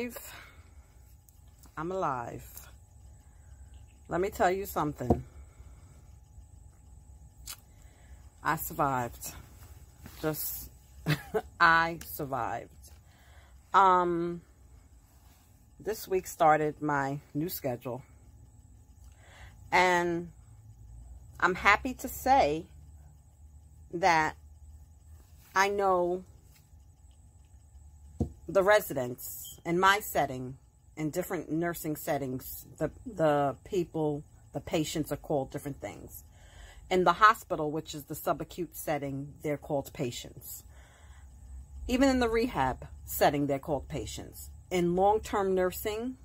alive. I'm alive. Let me tell you something. I survived. Just, I survived. This week started my new schedule. And I'm happy to say that I know the residents in my setting, in different nursing settings, the people, the patients are called different things. In the hospital, which is the subacute setting, they're called patients. Even in the rehab setting, they're called patients. In long-term nursing,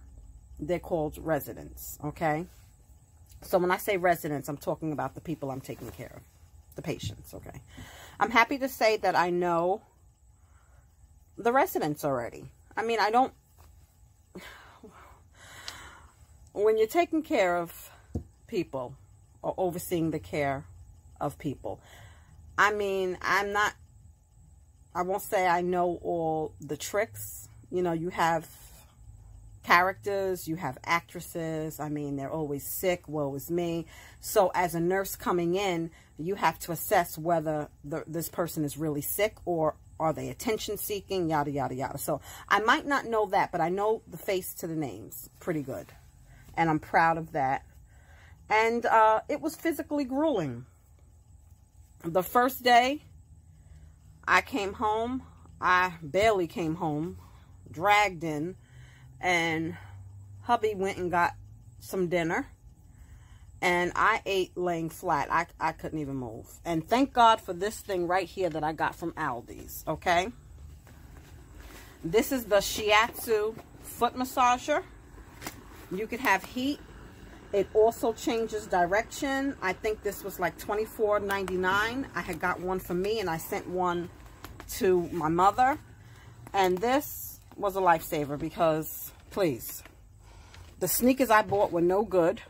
they're called residents, okay? So when I say residents, I'm talking about the people I'm taking care of, the patients, okay? I'm happy to say that I know the residents already. I mean, I don't... When you're taking care of people or overseeing the care of people, I mean, I won't say I know all the tricks. You know, you have characters, you have actresses. I mean, they're always sick, woe is me. So as a nurse coming in, you have to assess whether this person is really sick or are they attention seeking, yada, yada, yada. So I might not know that, but I know the face to the names pretty good. And I'm proud of that. And it was physically grueling. The first day I came home, I barely came home, dragged in, and hubby went and got some dinner. And I ate laying flat. I couldn't even move. And thank God for this thing right here that I got from Aldi's, okay? This is the Shiatsu foot massager. You could have heat. It also changes direction. I think this was like $24.99. I had got one for me and I sent one to my mother. And this was a lifesaver because, please, the sneakers I bought were no good.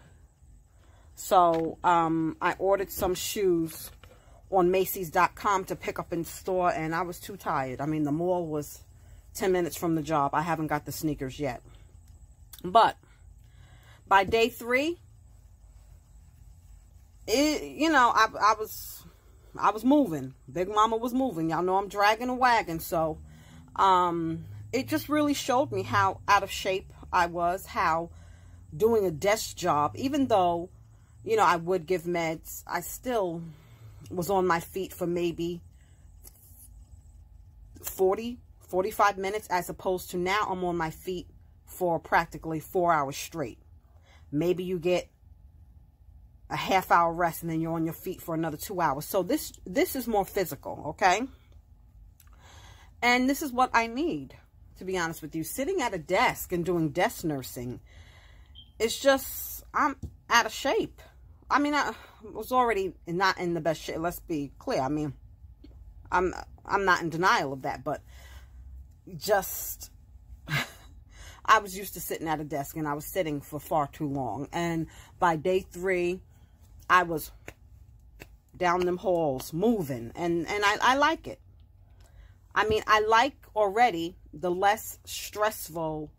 So I ordered some shoes on Macy's.com to pick up in store, and I was too tired. I mean, the mall was 10 minutes from the job. I haven't got the sneakers yet. But by day 3, you know, I was moving. Big Mama was moving. Y'all know I'm dragging a wagon. So it just really showed me how out of shape I was, how doing a desk job, even though, you know, I would give meds, I still was on my feet for maybe 40, 45 minutes, as opposed to now I'm on my feet for practically 4 hours straight. Maybe you get a half-hour rest and then you're on your feet for another 2 hours. So this is more physical, okay? And this is what I need, to be honest with you. Sitting at a desk and doing desk nursing, it's just, I'm out of shape. I mean, I was already not in the best shape. Let's be clear. I mean, I'm not in denial of that, but just, I was used to sitting at a desk and I was sitting for far too long. And by day 3, I was down them halls moving, and I like it. I mean, I like already the less stressful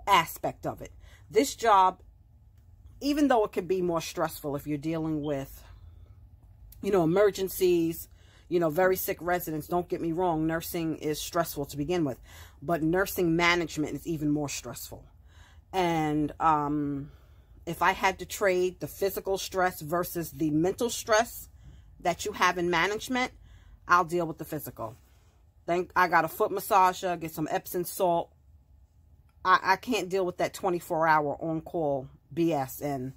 aspect of it. This job, even though it could be more stressful if you're dealing with, you know, emergencies, you know, very sick residents, don't get me wrong, nursing is stressful to begin with, but nursing management is even more stressful. And if I had to trade the physical stress versus the mental stress that you have in management, I'll deal with the physical. I got a foot massager, get some Epsom salt. I can't deal with that 24-hour on-call BS and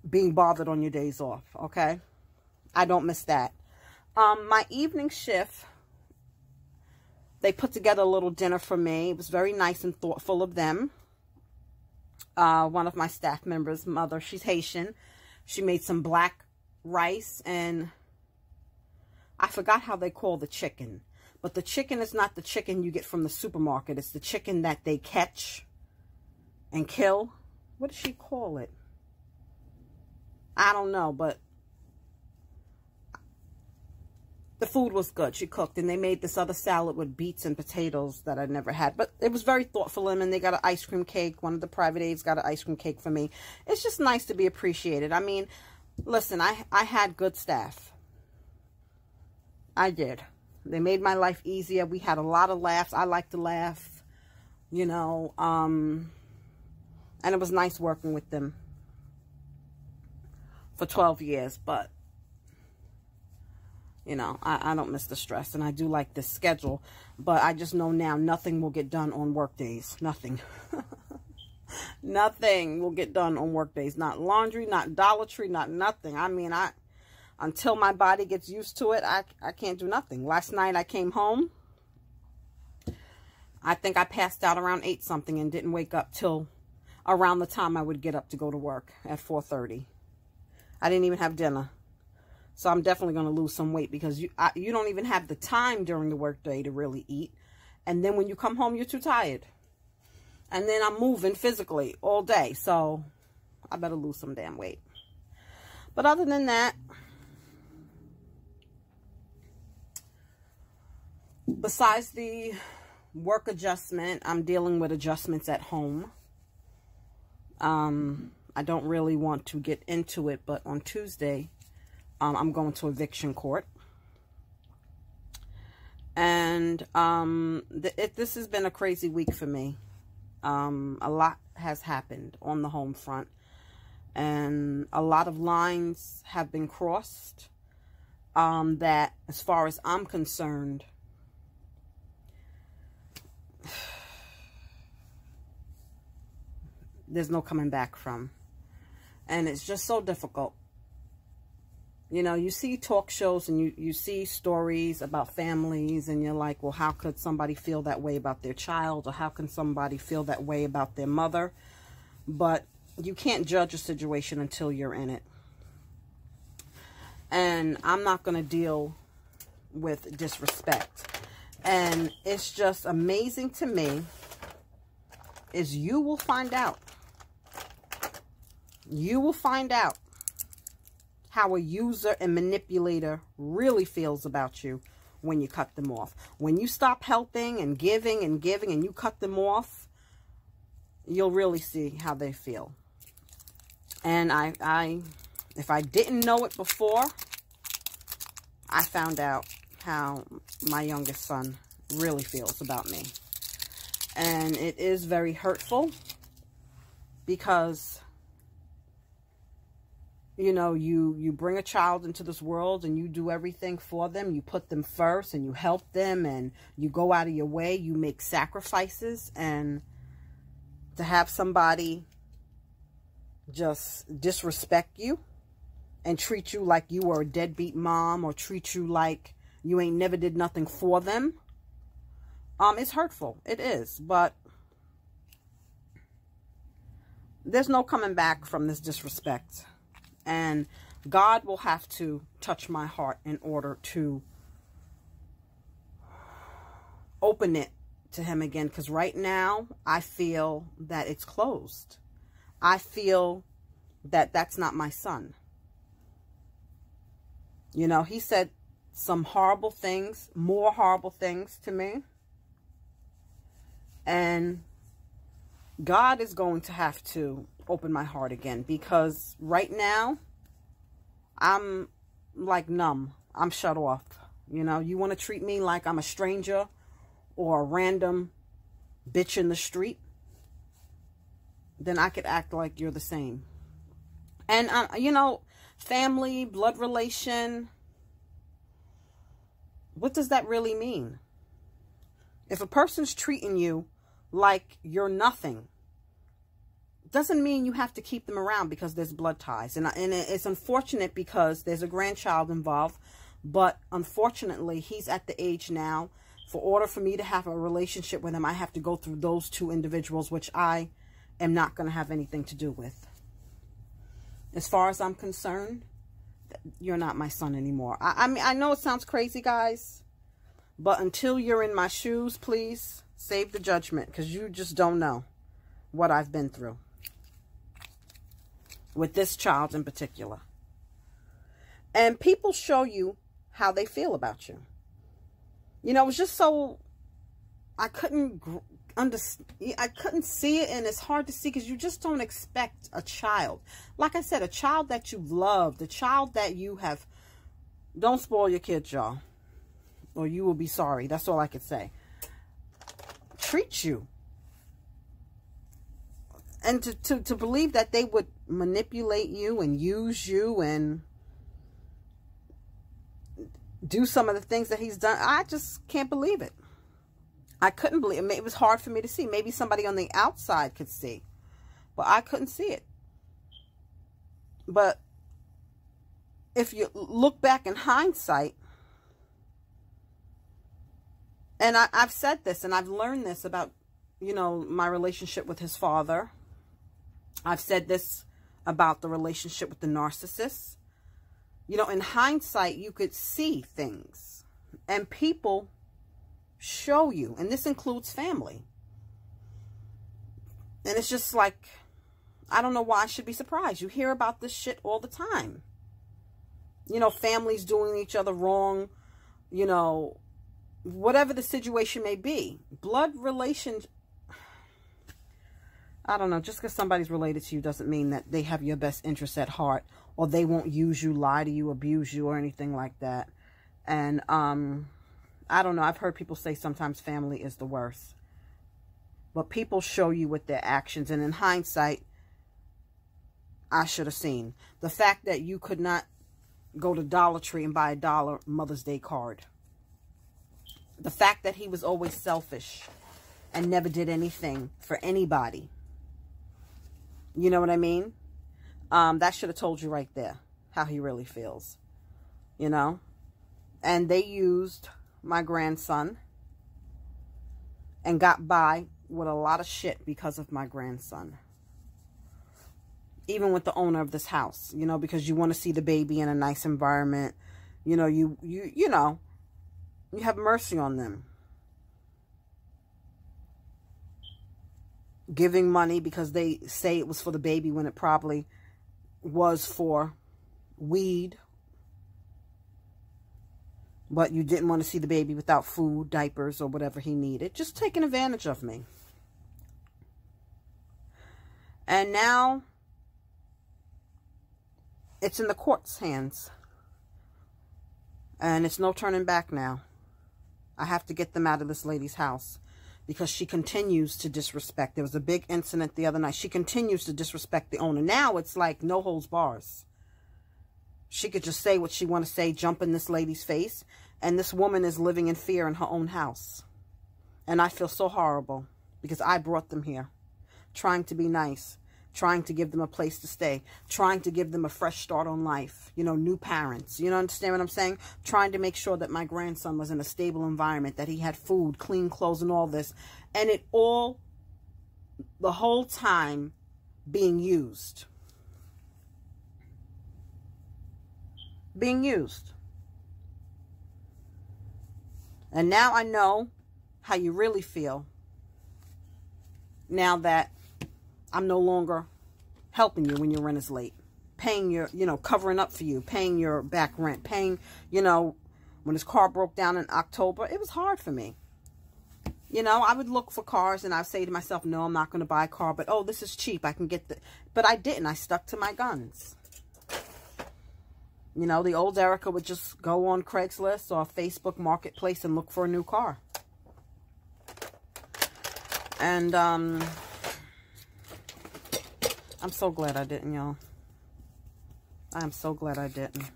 being bothered on your days off, okay? I don't miss that. My evening shift, they put together a little dinner for me. It was very nice and thoughtful of them. One of my staff members' mother, she's Haitian. She made some black rice, and I forgot how they call the chicken. But the chicken is not the chicken you get from the supermarket. It's the chicken that they catch and kill. What does she call it? I don't know, but the food was good. She cooked, and they made this other salad with beets and potatoes that I'd never had. But it was very thoughtful of them, and they got an ice cream cake. One of the private aides got an ice cream cake for me. It's just nice to be appreciated. I mean, listen, I had good staff. I did. They made my life easier. We had a lot of laughs. I like to laugh, you know, and it was nice working with them for 12 years, but you know, I don't miss the stress, and I do like this schedule, but I just know now nothing will get done on work days. Nothing. Nothing will get done on work days. Not laundry, not Dollar Tree, not nothing. I mean, until my body gets used to it, I can't do nothing. Last night I came home. I think I passed out around 8 something and didn't wake up till around the time I would get up to go to work at 4:30. I didn't even have dinner. So I'm definitely going to lose some weight, because you don't even have the time during the workday to really eat. And then when you come home, you're too tired. And then I'm moving physically all day. So I better lose some damn weight. But other than that, besides the work adjustment, I'm dealing with adjustments at home. I don't really want to get into it, but on Tuesday, I'm going to eviction court. And this has been a crazy week for me. A lot has happened on the home front. And a lot of lines have been crossed that, as far as I'm concerned, there's no coming back from. And it's just so difficult. You know, you see talk shows and you see stories about families, and you're like, well, how could somebody feel that way about their child? Or how can somebody feel that way about their mother? But you can't judge a situation until you're in it. And I'm not going to deal with disrespect. And it's just amazing to me is you will find out. You will find out how a user and manipulator really feels about you when you cut them off. When you stop helping and giving and you cut them off, you'll really see how they feel. And if I didn't know it before, I found out how my youngest son really feels about me. And it is very hurtful, because you know, you bring a child into this world and you do everything for them. You put them first and you help them and you go out of your way. You make sacrifices, and to have somebody just disrespect you and treat you like you were a deadbeat mom, or treat you like you ain't never did nothing for them, it's hurtful. It is. But there's no coming back from this disrespect. And God will have to touch my heart in order to open it to him again. Because right now, I feel that it's closed. I feel that that's not my son. You know, he said some horrible things, more horrible things to me. And God is going to have to open my heart again, because right now I'm like numb. I'm shut off. You know, you want to treat me like I'm a stranger or a random bitch in the street, then I could act like you're the same. And you know, family, blood relation, what does that really mean? If a person's treating you like you're nothing, doesn't mean you have to keep them around because there's blood ties. And it's unfortunate because there's a grandchild involved. But unfortunately, he's at the age now, for order for me to have a relationship with him, I have to go through those two individuals, which I am not going to have anything to do with. As far as I'm concerned, you're not my son anymore. I mean, I know it sounds crazy, guys, but until you're in my shoes, please save the judgment, because you just don't know what I've been through with this child in particular. And people show you how they feel about you. You know, it was just so, I couldn't see it, and it's hard to see because you just don't expect a child. Like I said, a child that you loved, a child that you have, don't spoil your kids, y'all, or you will be sorry. That's all I could say. Treat you. And to believe that they would manipulate you and use you and do some of the things that he's done, I just can't believe it. I couldn't believe it. It was hard for me to see. Maybe somebody on the outside could see, but I couldn't see it. But if you look back in hindsight, and I've said this and I've learned this about, you know, my relationship with his father. I've said this about the relationship with the narcissist. You know, in hindsight, you could see things, and people show you, and this includes family. And it's just like, I don't know why I should be surprised. You hear about this shit all the time. You know, families doing each other wrong, you know, whatever the situation may be. Blood relations, I don't know, just because somebody's related to you doesn't mean that they have your best interests at heart, or they won't use you, lie to you, abuse you, or anything like that. And I don't know, I've heard people say sometimes family is the worst. But people show you with their actions, and in hindsight, I should have seen. The fact that you could not go to Dollar Tree and buy a $1 Mother's Day card. The fact that he was always selfish and never did anything for anybody. You know what I mean? That should have told you right there how he really feels. You know? And they used my grandson and got by with a lot of shit because of my grandson. Even with the owner of this house, you know, because you want to see the baby in a nice environment. You know, you know, you have mercy on them. Giving money because they say it was for the baby when it probably was for weed. But you didn't want to see the baby without food, diapers, or whatever he needed. Just taking advantage of me. And now it's in the court's hands. And it's no turning back now. I have to get them out of this lady's house because she continues to disrespect. There was a big incident the other night. She continues to disrespect the owner. Now it's like no holds bars. She could just say what she want to say, jump in this lady's face. And this woman is living in fear in her own house. And I feel so horrible because I brought them here. Trying to be nice. Trying to give them a place to stay. Trying to give them a fresh start on life. You know, new parents. You know, understand what I'm saying? Trying to make sure that my grandson was in a stable environment. That he had food, clean clothes, and all this. And it all, the whole time, being used. Being used. And now I know how you really feel. Now that I'm no longer helping you when your rent is late. Paying your, you know, covering up for you. Paying your back rent. Paying, you know, when his car broke down in October. It was hard for me. You know, I would look for cars and I'd say to myself, no, I'm not going to buy a car. But, oh, this is cheap. I can get the... But I didn't. I stuck to my guns. You know, the old Erica would just go on Craigslist or Facebook Marketplace and look for a new car. And, I'm so glad I didn't, y'all. I'm so glad I didn't.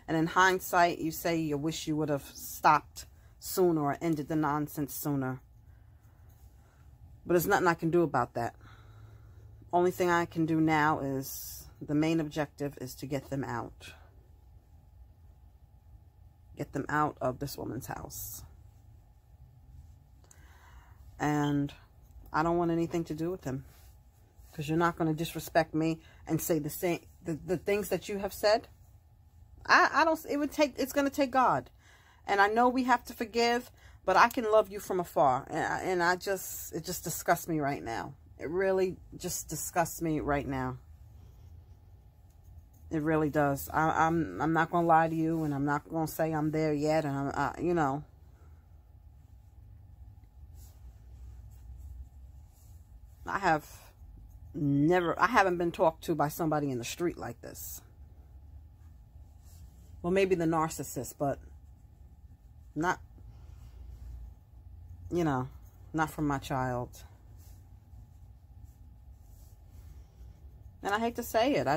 And in hindsight, you say you wish you would have stopped sooner or ended the nonsense sooner. But there's nothing I can do about that. Only thing I can do now is, the main objective is to get them out. Get them out of this woman's house. And I don't want anything to do with him. Because you're not going to disrespect me and say the same, the things that you have said. I don't, it's going to take God. And I know we have to forgive, but I can love you from afar. And it just disgusts me right now. It really just disgusts me right now. It really does. I'm not gonna lie to you, and I'm not gonna say I'm there yet. And you know, I haven't been talked to by somebody in the street like this. Well, maybe the narcissist, but not, you know, not from my child. And I hate to say it,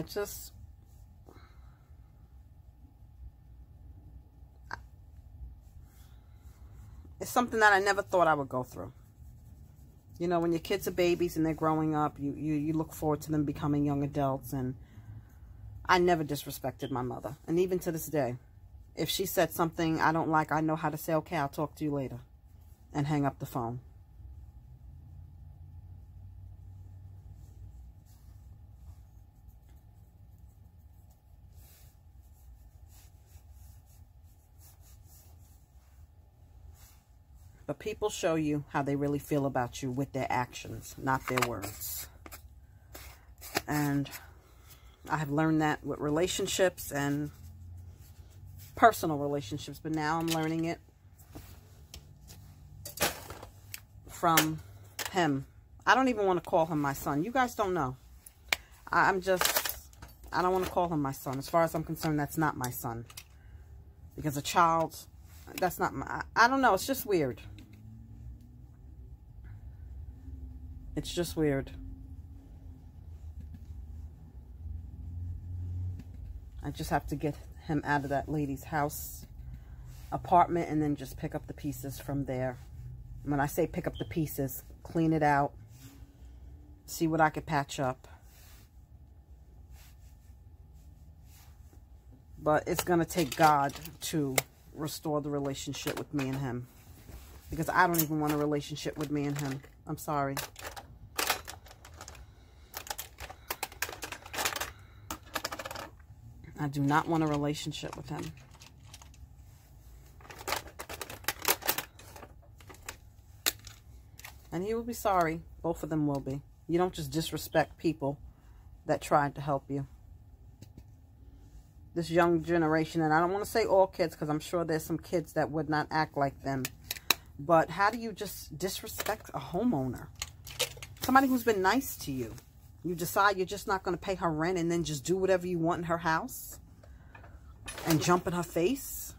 it's something that I never thought I would go through. You know, when your kids are babies and they're growing up, you look forward to them becoming young adults. And I never disrespected my mother. And even to this day, if she said something I don't like, I know how to say, okay, I'll talk to you later. And hang up the phone. But people show you how they really feel about you with their actions, not their words. And I have learned that with relationships and personal relationships. But now I'm learning it from him. I don't even want to call him my son. You guys don't know. I don't want to call him my son. As far as I'm concerned, that's not my son. Because a child, that's not my... I don't know. It's just weird. It's just weird. I just have to get him out of that lady's house, apartment, and then just pick up the pieces from there. When I say pick up the pieces, clean it out, see what I could patch up. But it's going to take God to restore the relationship with me and him. Because I don't even want a relationship with me and him. I'm sorry. I do not want a relationship with him. And he will be sorry. Both of them will be. You don't just disrespect people that tried to help you. This young generation, and I don't want to say all kids, because I'm sure there's some kids that would not act like them. But how do you just disrespect a homeowner? Somebody who's been nice to you. You decide you're just not going to pay her rent and then just do whatever you want in her house and jump in her face.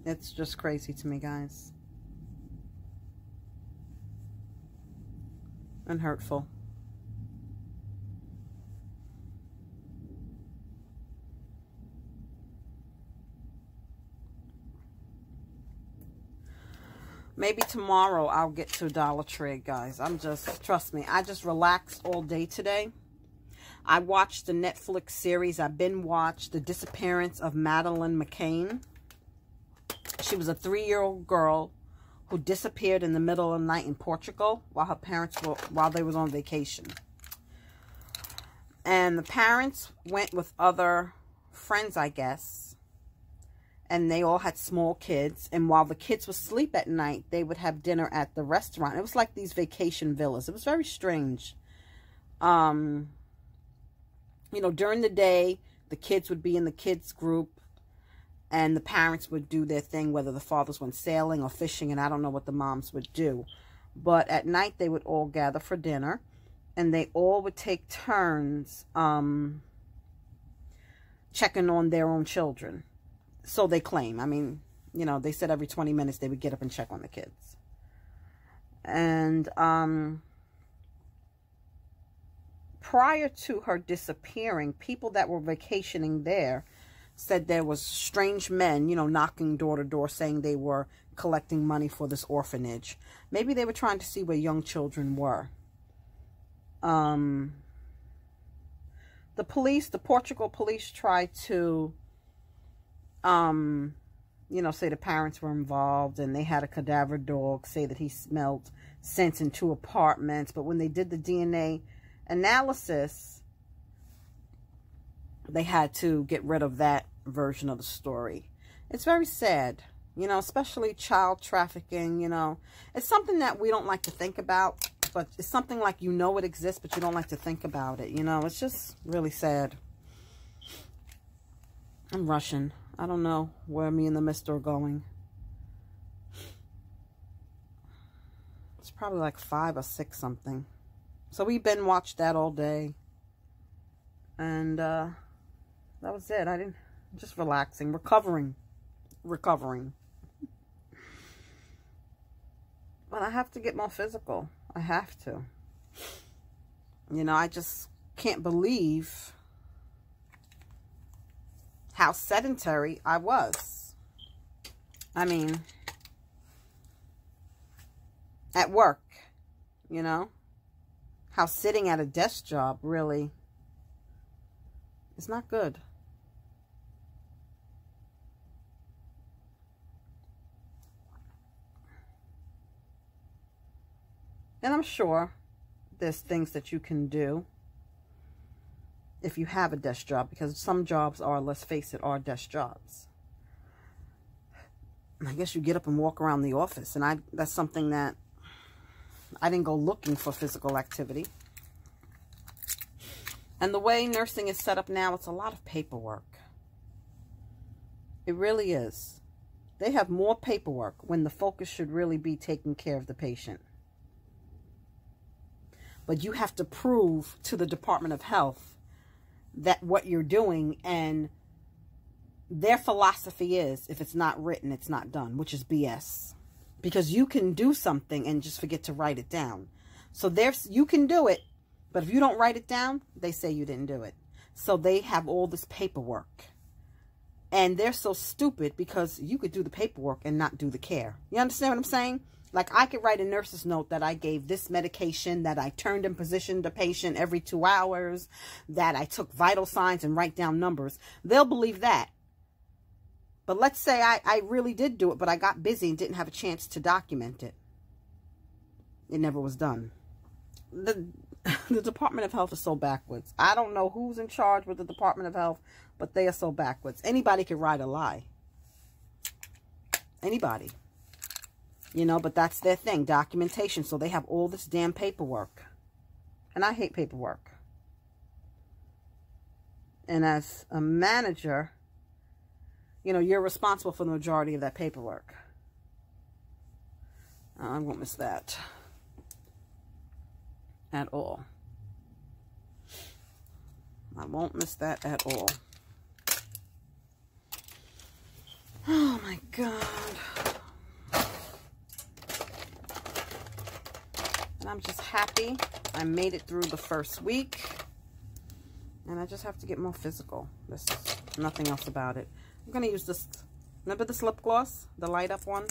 It's just crazy to me, guys. And hurtful. Maybe tomorrow I'll get to Dollar Tree, guys. Trust me, I just relaxed all day today. I watched the Netflix series. I watched The Disappearance of Madeleine McCann. She was a 3-year-old girl who disappeared in the middle of the night in Portugal while they was on vacation. And the parents went with other friends, I guess. And they all had small kids. And while the kids would sleep at night, they would have dinner at the restaurant. It was like these vacation villas. It was very strange. You know, during the day, the kids would be in the kids group. And the parents would do their thing, whether the fathers went sailing or fishing. And I don't know what the moms would do. But at night, they would all gather for dinner. And they all would take turns checking on their own children. So they claim. I mean, you know, they said every 20 minutes they would get up and check on the kids. And prior to her disappearing, people that were vacationing there said there was strange men, you know, knocking door to door saying they were collecting money for this orphanage. Maybe they were trying to see where young children were. The Portugal police tried to you know, say the parents were involved and they had a cadaver dog say that he smelled scents in 2 apartments. But when they did the DNA analysis, they had to get rid of that version of the story. It's very sad, you know, especially child trafficking, you know. It's something that we don't like to think about, but it's something like, you know, it exists, but you don't like to think about it, you know. It's just really sad. I'm rushing. I don't know where me and the mister are going. It's probably like 5 or 6 something. So we binge watched that all day. And that was it. Just relaxing, recovering. But I have to get more physical. I have to. You know, I just can't believe how sedentary I was. I mean, at work, you know, how sitting at a desk job really is not good. And I'm sure there's things that you can do if you have a desk job, because some jobs are, let's face it, are desk jobs. I guess you get up and walk around the office, and that's something that I didn't go looking for physical activity. And the way nursing is set up now, it's a lot of paperwork. It really is. They have more paperwork when the focus should really be taking care of the patient. But you have to prove to the Department of Health that what you're doing, and their philosophy is, if it's not written, it's not done, which is BS. Because you can do something and just forget to write it down. So you can do it, but if you don't write it down, they say you didn't do it. So they have all this paperwork. And they're so stupid because you could do the paperwork and not do the care. You understand what I'm saying? Like, I could write a nurse's note that I gave this medication, that I turned and positioned the patient every 2 hours, that I took vital signs and write down numbers. They'll believe that. But let's say I really did do it, but I got busy and didn't have a chance to document it. It never was done. The Department of Health is so backwards. I don't know who's in charge with the Department of Health, but they are so backwards. Anybody could write a lie. Anybody. You know, but that's their thing, documentation. So they have all this damn paperwork. And I hate paperwork. And as a manager, you know, you're responsible for the majority of that paperwork. I won't miss that at all. I won't miss that at all. Oh my God. And I'm just happy I made it through the first week. And I just have to get more physical. There's nothing else about it. I'm going to use this. Remember this lip gloss? The light up one?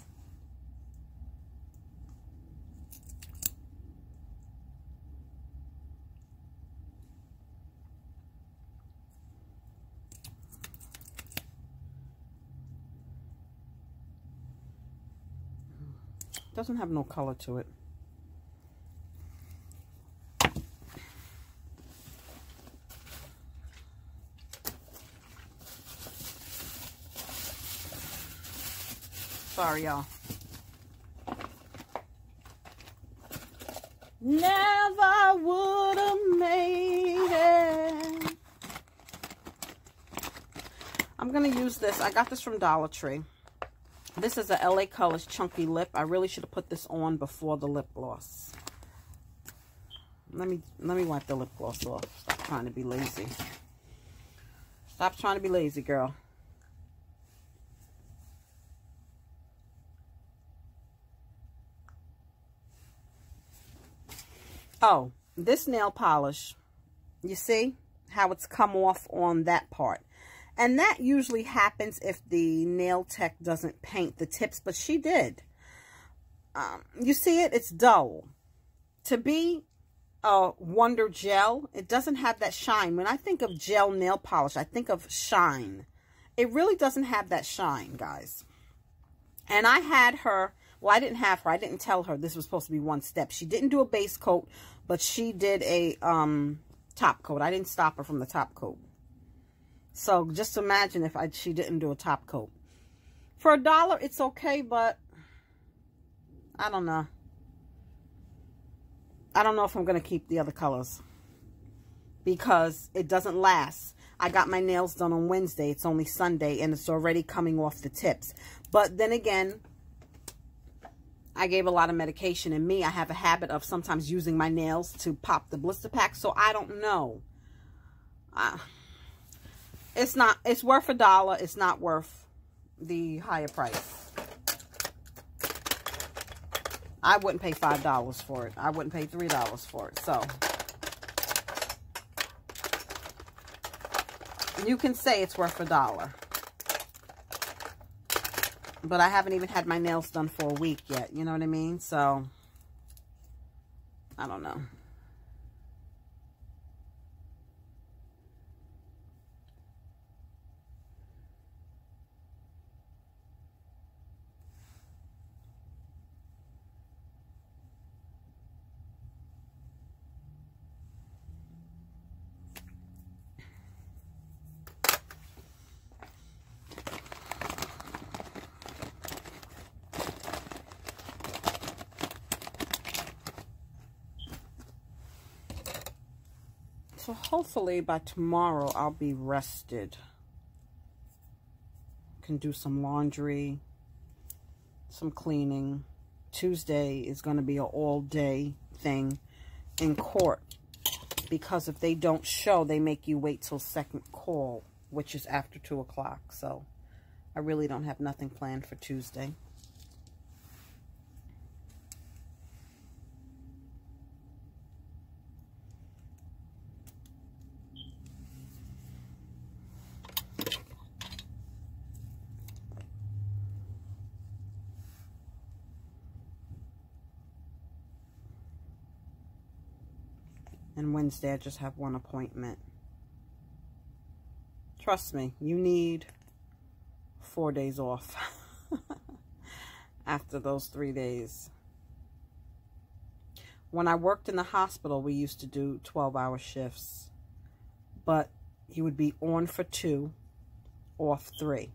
Doesn't have no color to it. Sorry, y'all. Never would have made it. I'm going to use this. I got this from Dollar Tree. This is a LA Colors Chunky Lip. I really should have put this on before the lip gloss. Let me wipe the lip gloss off. Stop trying to be lazy. Stop trying to be lazy, girl. Oh, this nail polish, you see how it's come off on that part. And that usually happens if the nail tech doesn't paint the tips, but she did. You see it? It's dull. To be a Wonder Gel, it doesn't have that shine. When I think of gel nail polish, I think of shine. It really doesn't have that shine, guys. And I had her... Well, I didn't have her. I didn't tell her this was supposed to be one step. She didn't do a base coat, but she did a top coat. I didn't stop her from the top coat. So just imagine if she didn't do a top coat. For $1, it's okay, but I don't know. I don't know if I'm going to keep the other colors because it doesn't last. I got my nails done on Wednesday. It's only Sunday, and it's already coming off the tips. But then again, I gave a lot of medication, and I have a habit of sometimes using my nails to pop the blister pack, so I don't know. It's worth $1. It's not worth the higher price. I wouldn't pay $5 for it. I wouldn't pay $3 for it. So you can say it's worth $1. But I haven't even had my nails done for a week yet. You know what I mean? So I don't know. So hopefully by tomorrow I'll be rested. Can do some laundry, some cleaning. Tuesday is going to be an all-day thing in court. Because if they don't show, they make you wait till second call, which is after 2 o'clock. So I really don't have nothing planned for Tuesday. And Wednesday, I just have one appointment. Trust me, you need 4 days off after those 3 days. When I worked in the hospital, we used to do 12-hour shifts. But you would be on for 2, off 3.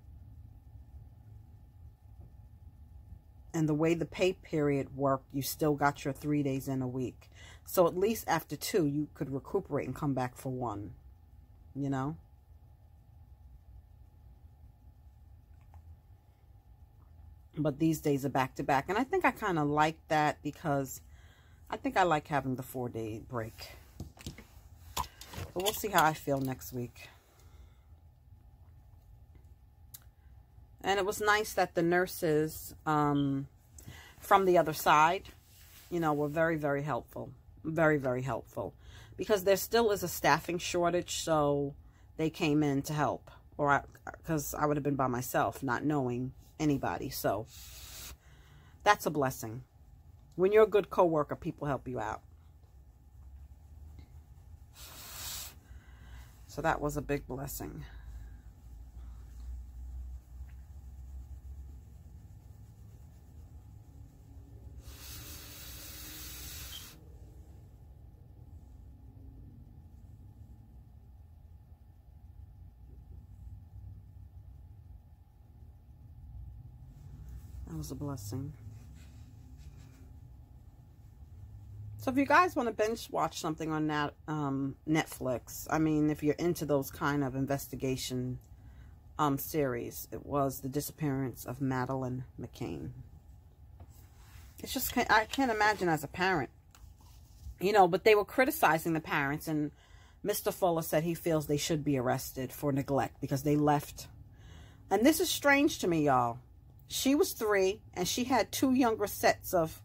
And the way the pay period worked, you still got your 3 days in a week. So at least after 2, you could recuperate and come back for 1, you know? But these days are back to back. And I think I kind of like that because I think I like having the 4-day break. But we'll see how I feel next week. And it was nice that the nurses from the other side, you know, were very, very helpful. Very, very helpful. Because there still is a staffing shortage, so they came in to help. Because I would have been by myself, not knowing anybody. So that's a blessing. When you're a good coworker, people help you out. So that was a big blessing. That was a blessing. So if you guys want to binge watch something on that Netflix, I mean, if you're into those kind of investigation series, it was The Disappearance of Madeleine McCann. It's just, I can't imagine as a parent, you know, but they were criticizing the parents, and Mr. Fuller said he feels they should be arrested for neglect because they left. And this is strange to me, y'all. She was 3, and she had 2 younger sets of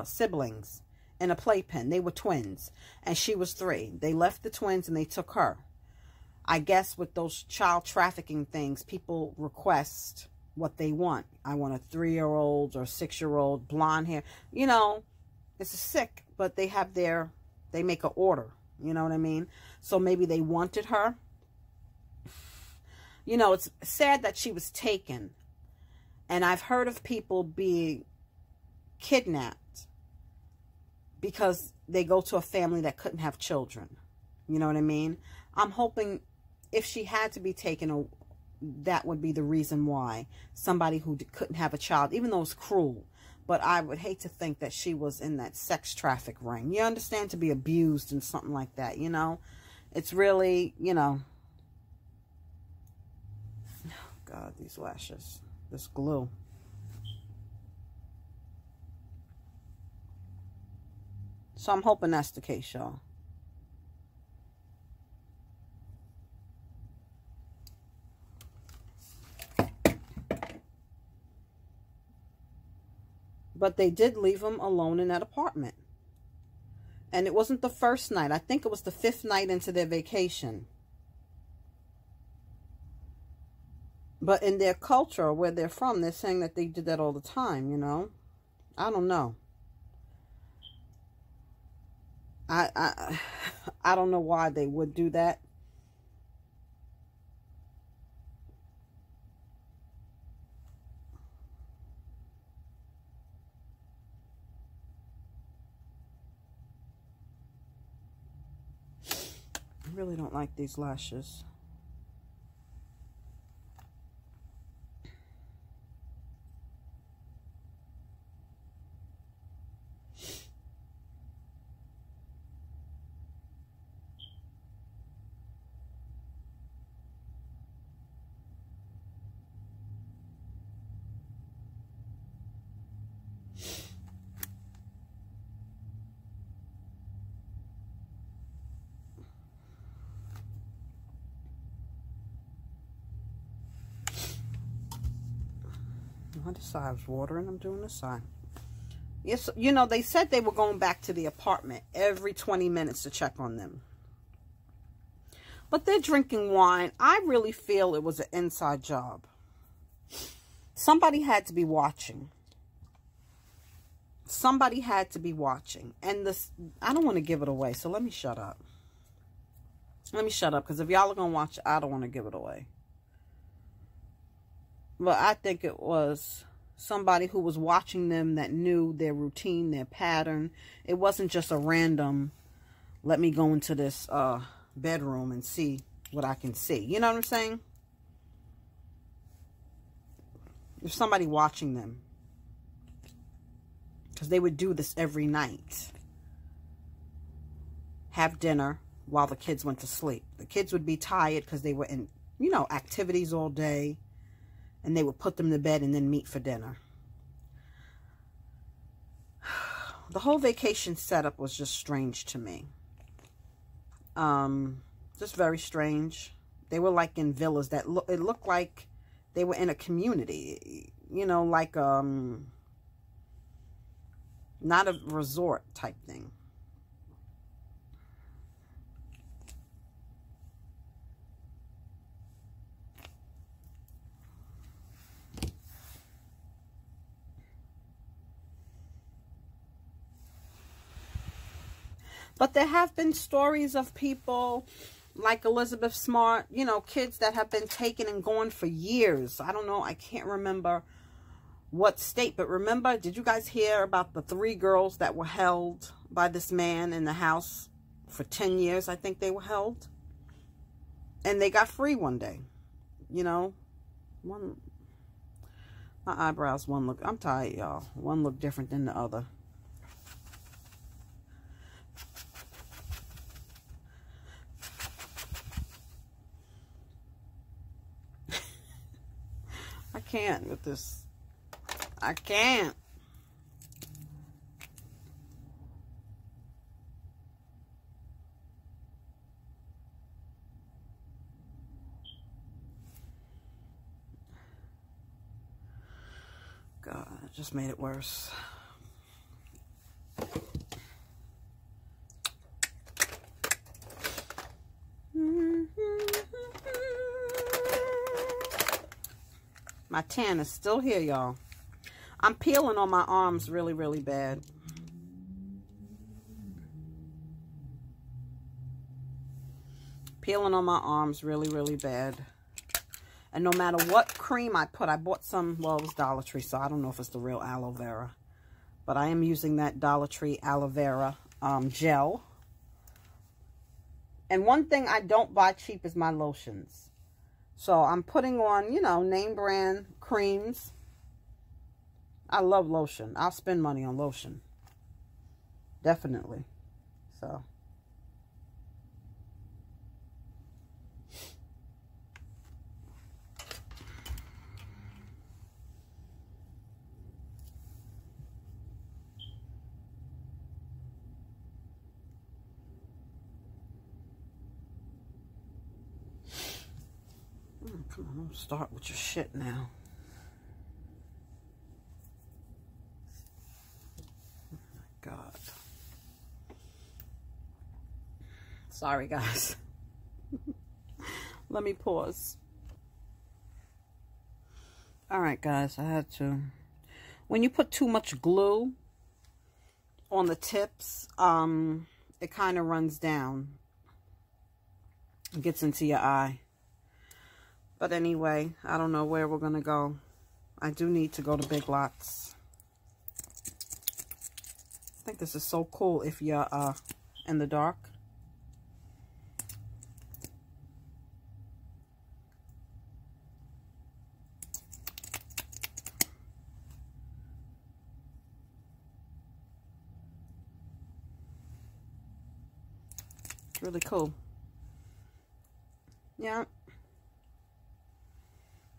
siblings in a playpen. They were twins, and she was 3. They left the twins, and they took her. I guess with those child trafficking things, people request what they want. I want a 3-year-old or 6-year-old, blonde hair. You know, it's sick, but they have they make an order. You know what I mean? So maybe they wanted her. You know, it's sad that she was taken. And I've heard of people being kidnapped because they go to a family that couldn't have children. You know what I mean? I'm hoping if she had to be taken, that would be the reason why. Somebody who couldn't have a child, even though it's cruel. But I would hate to think that she was in that sex traffic ring. You understand? To be abused and something like that, you know? It's really, you know. Oh, God, these lashes. This glue. So I'm hoping that's the case, y'all. But they did leave him alone in that apartment. And it wasn't the first night. I think it was the 5th night into their vacation. But in their culture, where they're from, they're saying that they did that all the time, you know. I don't know. I don't know why they would do that. I really don't like these lashes. On this side I was watering. I'm doing this side. Yes, you know, they said they were going back to the apartment every 20 minutes to check on them. But they're drinking wine. I really feel it was an inside job. Somebody had to be watching. Somebody had to be watching. And this, I don't want to give it away, so let me shut up. Let me shut up, because if y'all are going to watch, I don't want to give it away. But I think it was somebody who was watching them that knew their routine, their pattern. It wasn't just a random, let me go into this bedroom and see what I can see. You know what I'm saying? There's somebody watching them. Because they would do this every night. Have dinner while the kids went to sleep. The kids would be tired because they were in, you know, activities all day. And they would put them to bed and then meet for dinner. The whole vacation setup was just strange to me. Just very strange. They were like in villas that it looked like they were in a community. You know, like not a resort type thing. But there have been stories of people like Elizabeth Smart, you know, kids that have been taken and gone for years. I don't know. I can't remember what state. But remember, did you guys hear about the 3 girls that were held by this man in the house for 10 years? I think they were held. And they got free one day. You know, my eyebrows, one look, I'm tired, y'all. One look different than the other. I can't with this. I can't. God, it just made it worse. My tan is still here, y'all. I'm peeling on my arms really, really bad. Peeling on my arms really, really bad. And no matter what cream I put, I bought some, well, it was Dollar Tree, so I don't know if it's the real aloe vera. But I am using that Dollar Tree aloe vera gel. And one thing I don't buy cheap is my lotions. So I'm putting on, you know, name brand creams. I love lotion. I'll spend money on lotion. Definitely. So. Come on, don't start with your shit now. Oh my God. Sorry, guys. Let me pause. All right, guys, I had to. When you put too much glue on the tips, it kind of runs down. It gets into your eye. But anyway, I don't know where we're going to go. I do need to go to Big Lots. I think this is so cool if you're in the dark. It's really cool. Yeah.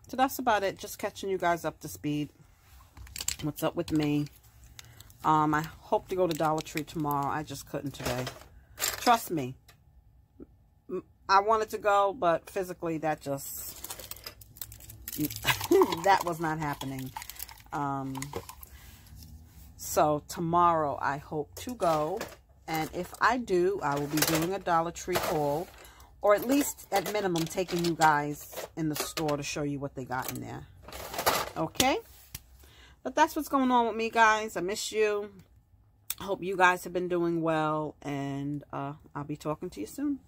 So that's about it. Just catching you guys up to speed. What's up with me? I hope to go to Dollar Tree tomorrow. I just couldn't today. Trust me. I wanted to go, but physically that just... that was not happening. So tomorrow I hope to go. And if I do, I will be doing a Dollar Tree haul. Or at least, at minimum, taking you guys in the store to show you what they got in there. Okay? But that's what's going on with me, guys. I miss you. I hope you guys have been doing well. And I'll be talking to you soon.